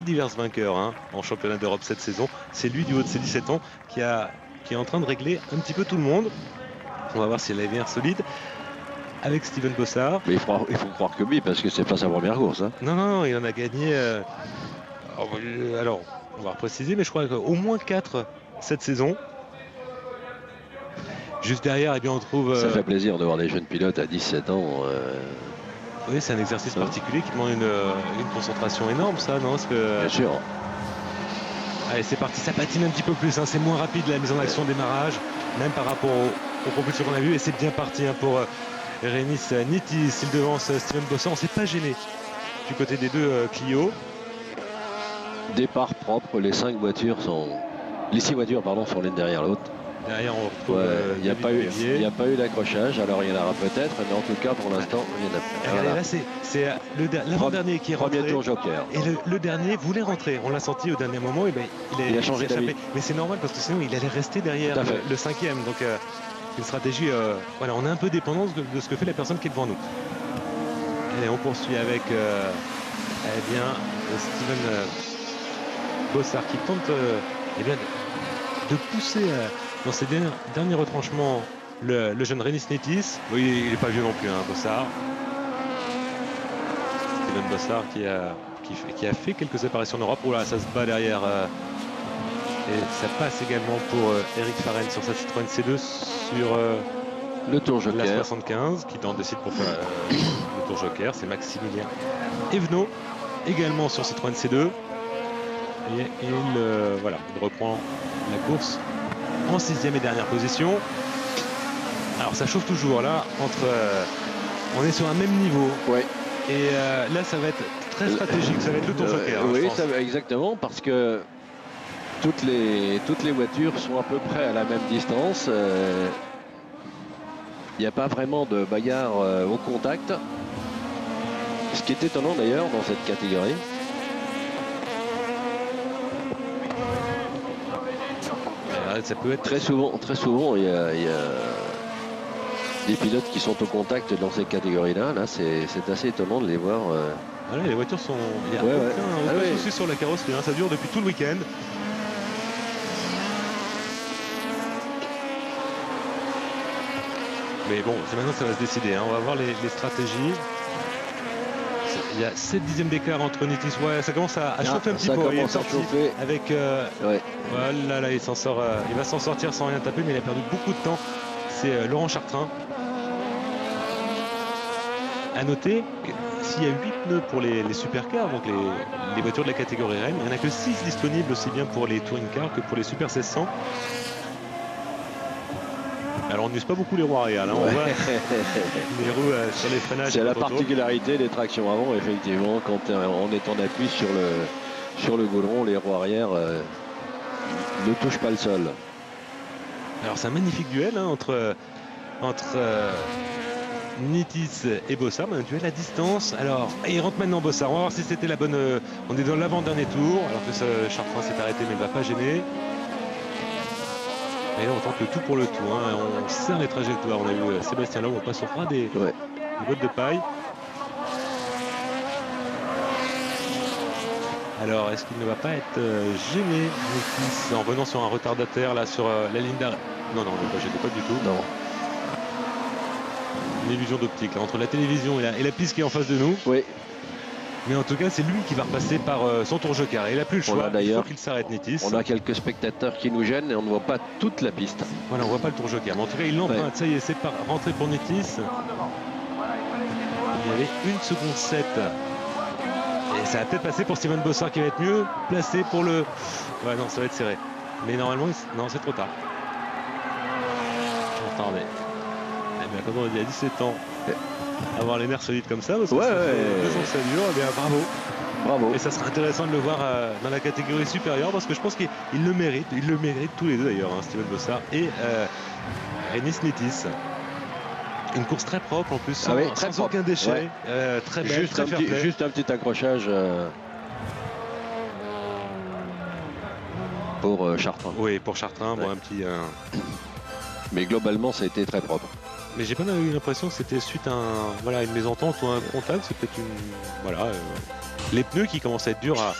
divers vainqueurs hein, en championnat d'Europe cette saison. C'est lui du haut de ses 17 ans qui est en train de régler un petit peu tout le monde. On va voir s'il a l'avenir solide avec Steven Bossard. Mais il faut croire que oui, parce que c'est pas sa première course. Hein. Non, non, non, il en a gagné. Alors, on va repréciser, mais je crois qu'au moins 4 cette saison. Juste derrière, eh bien, on trouve. Ça fait plaisir de voir des jeunes pilotes à 17 ans. Oui, c'est un exercice particulier qui demande une concentration énorme, ça, non? Parce que... Bien sûr. Allez, c'est parti, ça patine un petit peu plus, hein. C'est moins rapide la mise en action, démarrage, même par rapport aux propulsions qu'on a vues. Et c'est bien parti hein, pour Rénis Nitis. Il devance Steven Bossard. On ne s'est pas gêné du côté des deux Clio. Départ propre, les 6 voitures sont l'une derrière l'autre. Derrière, on retrouve. Il n'y a pas eu d'accrochage, alors il y en aura peut-être, mais en tout cas pour l'instant, il y en a pas. Regardez, là, c'est l'avant-dernier qui est rentré. Premier tour joker. Et le dernier voulait rentrer. On l'a senti au dernier moment. Et ben, il a changé d'avis. Mais c'est normal parce que sinon, il allait rester derrière le 5e. Donc, une stratégie. Voilà, on est un peu dépendant de ce que fait la personne qui est devant nous. Et on poursuit avec eh bien, Steven Bossard qui tente eh bien, de pousser dans ses derniers retranchements le jeune Rénis Nitis. Oui, il n'est pas vieux non plus, hein, Bossard. Steven Bossard qui a fait quelques apparitions en Europe. Oula, ça se bat derrière. Et ça passe également pour Eric Farren sur sa Citroën C2 sur le Tour Joker. La 75 qui décide pour faire le Tour Joker. C'est Maximilien Evenot également sur Citroën C2. Et il reprend la course en 6e et dernière position. Alors ça chauffe toujours là on est sur un même niveau. Ouais. Et là ça va être très stratégique, ça va être le Tour Joker. Oui, ça va, exactement, parce que toutes les voitures sont à peu près à la même distance. Il n'y a pas vraiment de bagarre au contact. Ce qui est étonnant d'ailleurs dans cette catégorie. Ça peut être très souvent, il y a des pilotes qui sont au contact dans ces catégories-là. Là, c'est assez étonnant de les voir. Voilà, les voitures sont. Il n'y a aucun souci sur la carrosserie. Hein. Ça dure depuis tout le week-end. Mais bon, c'est maintenant que ça va se décider. Hein. On va voir les stratégies. Il y a 7 dixièmes d'écart entre Nitis. Ouais, ça commence à chauffer un petit peu. Il est sorti avec. Voilà, là, il s'en sort. Il va s'en sortir sans rien taper, mais il a perdu beaucoup de temps. C'est Laurent Chartrain. À noter que s'il y a 8 pneus pour les supercars, donc les voitures de la catégorie Rennes, il n'y en a que 6 disponibles aussi bien pour les touring cars que pour les super 1600. Alors on n'use pas beaucoup les roues arrière, là on voit les roues sur les freinages. C'est la particularité des tractions avant, effectivement, quand on est en appui sur le goudron, les roues arrière ne touchent pas le sol. Alors c'est un magnifique duel hein, entre Nitis et Bossard, un duel à distance. Alors il rentre maintenant Bossard, on va voir si c'était la bonne. On est dans l'avant-dernier tour, alors que Chartrain s'est arrêté mais il ne va pas gêner. Et là, on tente le tout pour le tout. Hein. On serre les trajectoires. On a vu Sébastien Loeb, on passe au fera des bottes de paille. Alors, est-ce qu'il ne va pas être gêné en venant sur un retardataire là sur la ligne d'arrêt? Non, non, je n'étais pas du tout. Non. Une illusion d'optique entre la télévision et la piste qui est en face de nous. Oui. Mais en tout cas, c'est lui qui va repasser par son tour joker. Et il n'a plus le choix. Il faut qu'il s'arrête, Nitis. On a quelques spectateurs qui nous gênent et on ne voit pas toute la piste. Voilà, on ne voit pas le tour joker. Mais en tout cas, il l'emprunte. Ça y est, c'est rentré pour Nitis. Il y avait 1 seconde 7. Et ça va peut-être passer pour Steven Bossard qui va être mieux placé pour le. Ouais, non, ça va être serré. Mais normalement, non, c'est trop tard. Attendez. Mais quand on dit à 17 ans. Avoir les nerfs solides comme ça, parce que 2 ans que ça dure, eh bien, bravo. Et ça sera intéressant de le voir dans la catégorie supérieure, parce que je pense qu'il le mérite. Ils le méritent tous les deux d'ailleurs, hein, Steven Bossard et Rénis Nitis. Une course très propre en plus, sans aucun déchet, très belle, très fair play. Juste un petit accrochage pour Chartrain. Oui, pour Chartrain, bon, un petit. Mais globalement, ça a été très propre. Mais j'ai pas eu l'impression que c'était suite à une mésentente ou un contact. C'est peut-être les pneus qui commencent à être durs à